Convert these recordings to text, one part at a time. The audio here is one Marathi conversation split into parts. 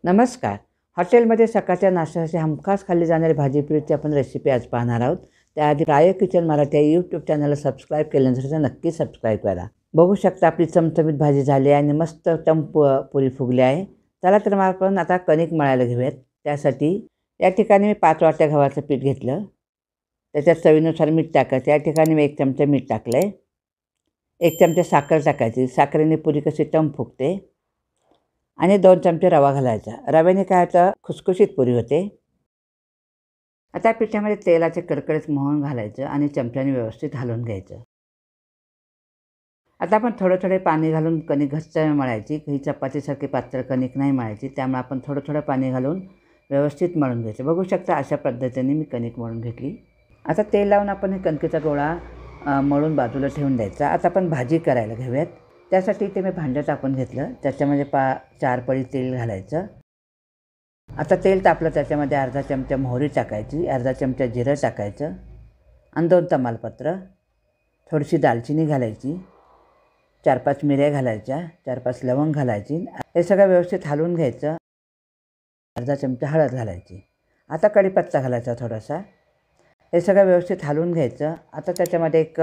नमस्कार. हॉटेलमध्ये सकाळच्या नाश्त्यासाठी हमखास खाल्ली जाणारी भाजी-पुरीची आपण रेसिपी आज पाहणार आहोत. त्याआधी प्राय किचन मराठी या यूट्यूब चॅनलला सबस्क्राईब केलं नसेल तर नक्की सबस्क्राईब करा. बघू शकता आपली चमचमीत भाजी झाली आहे आणि मस्त टम्प पुरी फुगली आहे. चला तर मग आपण आता कणिक मळायला घेऊयात. त्यासाठी या ठिकाणी मी 5 वाट्या गव्हाचं पीठ घेतलं. त्याच्यात चवीनुसार मीठ टाकायचं. या ठिकाणी मी 1 चमचा मीठ टाकलं आहे. 1 चमचा साखर टाकायची. साखरेने पुरी कशी टम्प फुगते. आणि 2 चमचे रवा घालायचा. रव्याने काय होतं, खुसखुशीत पुरी होते. आता पिठामध्ये तेलाचे कडकडीत मोहन घालायचं आणि चमच्याने व्यवस्थित हलवून घ्यायचं. आता आपण थोडं पाणी घालून कणिक घट्ट मळायची. ही चपातीसारखी पातळ कणिक नाही मळायची. त्यामुळे आपण थोडं पाणी घालून व्यवस्थित मळून घ्यायचं. बघू शकता अशा पद्धतीने मी कणिक मळून घेतली. आता तेल लावून आपण हे कणकेचा गोळा मळून बाजूला ठेवून द्यायचा. आता आपण भाजी करायला घेऊयात. त्यासाठी इथे मी भांडं टाकून घेतलं. त्याच्यामध्ये 4 पळी तेल घालायचं. आता तेल तापलं, त्याच्यामध्ये अर्धा चमचा मोहरी टाकायची, अर्धा चमचा जिरं टाकायचं आणि 2 तमालपत्र, थोडीशी दालचिनी घालायची, 4-5 मिऱ्या घालायच्या, 4-5 लवंग घालायची. हे सगळं व्यवस्थित हलवून घ्यायचं. अर्धा चमचा हळद घालायची. आता कढीपत्ता घालायचा थोडासा. हे सगळं व्यवस्थित हलवून घ्यायचं. आता त्याच्यामध्ये एक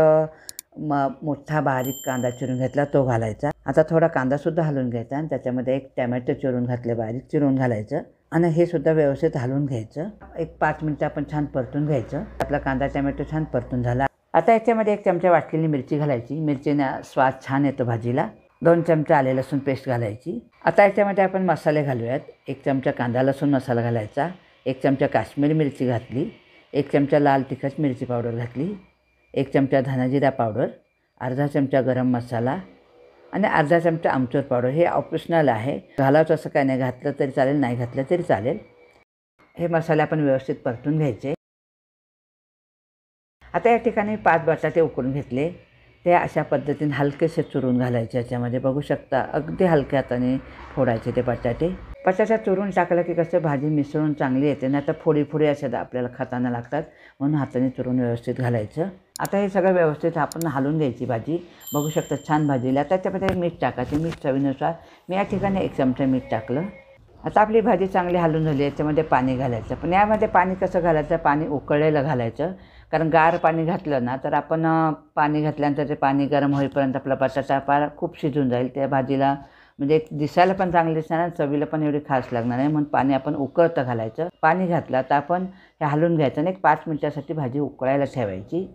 मोठा बारीक कांदा चिरून घेतला, तो घालायचा. आता थोडा कांदासुद्धा हलवून घ्यायचा आणि त्याच्यामध्ये एक टॅमॅटो चिरून घातले, बारीक चिरून घालायचं आणि हे सुद्धा व्यवस्थित हलवून घ्यायचं. एक 5 मिनिटं आपण छान परतून घ्यायचं. आपला कांदा टॅमॅटो छान परतून झाला. आता याच्यामध्ये 1 चमचा वाटलेली मिरची घालायची. मिरचीने स्वाद छान येतो भाजीला. 2 चमचा आले लसूण पेस्ट घालायची. आता याच्यामध्ये आपण मसाले घालूयात. 1 चमचा कांदा लसूण मसाला घालायचा, 1 चमचा काश्मीरी मिरची घातली, 1 चमचा लाल तिखट मिरची पावडर घातली, 1 चमचा धनाजिरा पावडर, अर्धा चमचा गरम मसाला आणि अर्धा चमचा आमचूर पावडर. हे ऑप्शनल आहे, घालावं असं काय नाही, घातलं तरी चालेल, नाही घातलं तरी चालेल. हे मसाले आपण व्यवस्थित परतून घ्यायचे. आता या ठिकाणी 5 बटाटे उकडून घेतले. ते अशा पद्धतीने हलकेसे चुरून घालायचे. याच्यामध्ये बघू शकता अगदी हलक्या हाताने फोडायचे ते बटाटे. बटाटा चुरून टाकलं की कसं भाजी मिसळून चांगली येते, नाही तर फोडी अशा आपल्याला खाताना लागतात, म्हणून हाताने चुरून व्यवस्थित घालायचं. आता हे सगळं व्यवस्थित आपण हलवून घ्यायची भाजी. बघू शकता छान भाजीला. त्याच्यामध्ये मीठ टाकायचे, मीठ चवीनुसार. मी या ठिकाणी 1 चमचा मीठ टाकलं. आता आपली भाजी चांगली हलवून झाली. याच्यामध्ये पाणी घालायचं. पण यामध्ये पाणी कसं घालायचं, पाणी उकळलेलं घालायचं. कारण गार पाणी घातलं ना तर आपण पाणी घातल्यानंतर ते पाणी गरम होईपर्यंत आपला बटाटा खूप शिजून जाईल. त्या भाजीला म्हणजे दिसायला पण चांगली दिसणार आणि चवीला पण एवढी खास लागणार नाही, म्हणून पाणी आपण उकळतं घालायचं. पाणी घातलं तर आपण हे हलवून घ्यायचं आणि 5 मिनिटासाठी भाजी उकळायला ठेवायची.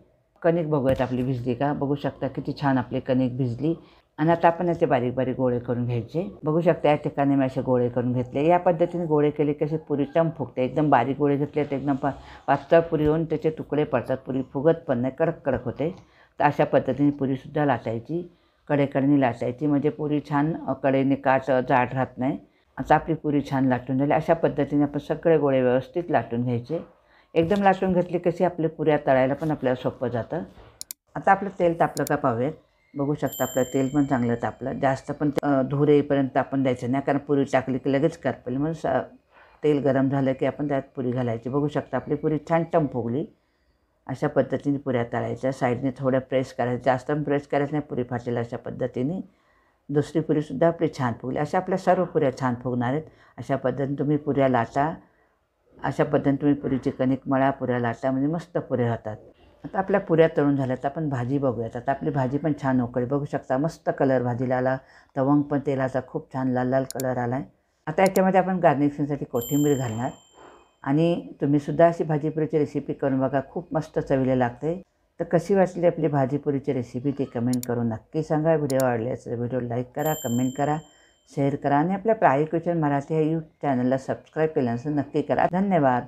कणिक बघूयात आपली भिजली का. बघू शकता किती छान आपली कणिक भिजली. आणि आता आपण याचे बारीक गोळे करून घ्यायचे. बघू शकता या ठिकाणी मी असे गोळे करून घेतले. या पद्धतीने गोळे केले की अशी पुरी टम्प फुगते. एकदम बारीक गोळे घेतले तर एकदम पातळ पुरी होऊन त्याचे तुकडे पडतात. पुरी फुगत पण नाही, कडक होते. तर अशा पद्धतीने पुरीसुद्धा लाटायची, कडेने लाटायची, म्हणजे पुरी छान कडेने काट जाड राहत नाही. आता आपली पुरी छान लाटून झाली. अशा पद्धतीने आपण सगळे गोळे व्यवस्थित लाटून घ्यायचे. एकदम लाटून घेतली कशी आपल्या पुऱ्या तळायला पण आपल्याला सोपं जातं. आता आपलं तेल तापलं का पाहूयात. बघू शकता आपलं तेल पण चांगलं तापलं. जास्त पण धूर येईपर्यंत आपण द्यायचं नाही, कारण पुरी टाकली की लगेच करपेल. म्हणून तेल गरम झालं की आपण त्यात पुरी घालायची. बघू शकता आपली पुरी छान टम्प फुगली. अशा पद्धतीने पुऱ्या तळायच्या. साईडने थोड्या प्रेस करायचं, जास्त पण प्रेस करायचं नाही, पुरी फाटेल. अशा पद्धतीने दुसरी पुरीसुद्धा आपली छान फुगली. अशा आपल्या सर्व पुऱ्या छान फुगणार आहेत. अशा पद्धतीने तुम्ही पुऱ्या लाटा. अशा पद्धतीने तुम्ही पुरीची कणिक मळा, पुऱ्या लाटा, म्हणजे मस्त पुऱ्या होतात. आता आपल्या पुऱ्या तळून झाल्या. तर आपण भाजी बघूयात. आता आपली भाजी पण छान उकळी. बघू शकता मस्त कलर भाजीला आला. तवंग पण तेलाचा खूप छान लाल कलर आला आहे. आता याच्यामध्ये आपण गार्निशिंगसाठी कोथिंबीर घालणार. आणि तुम्हीसुद्धा अशी भाजीपुरीची रेसिपी करून बघा, खूप मस्त चवीला लागते. तर कशी वाटली आपली भाजीपुरीची रेसिपी ती कमेंट करून नक्की सांगा. व्हिडिओ आवडल्यास व्हिडिओ लाईक करा, कमेंट करा, शेअर करा आणि आपल्या प्राय किचन मराठी या यूट्यूब चॅनलला सबस्क्राईब केल्यानंतर नक्की करा. धन्यवाद.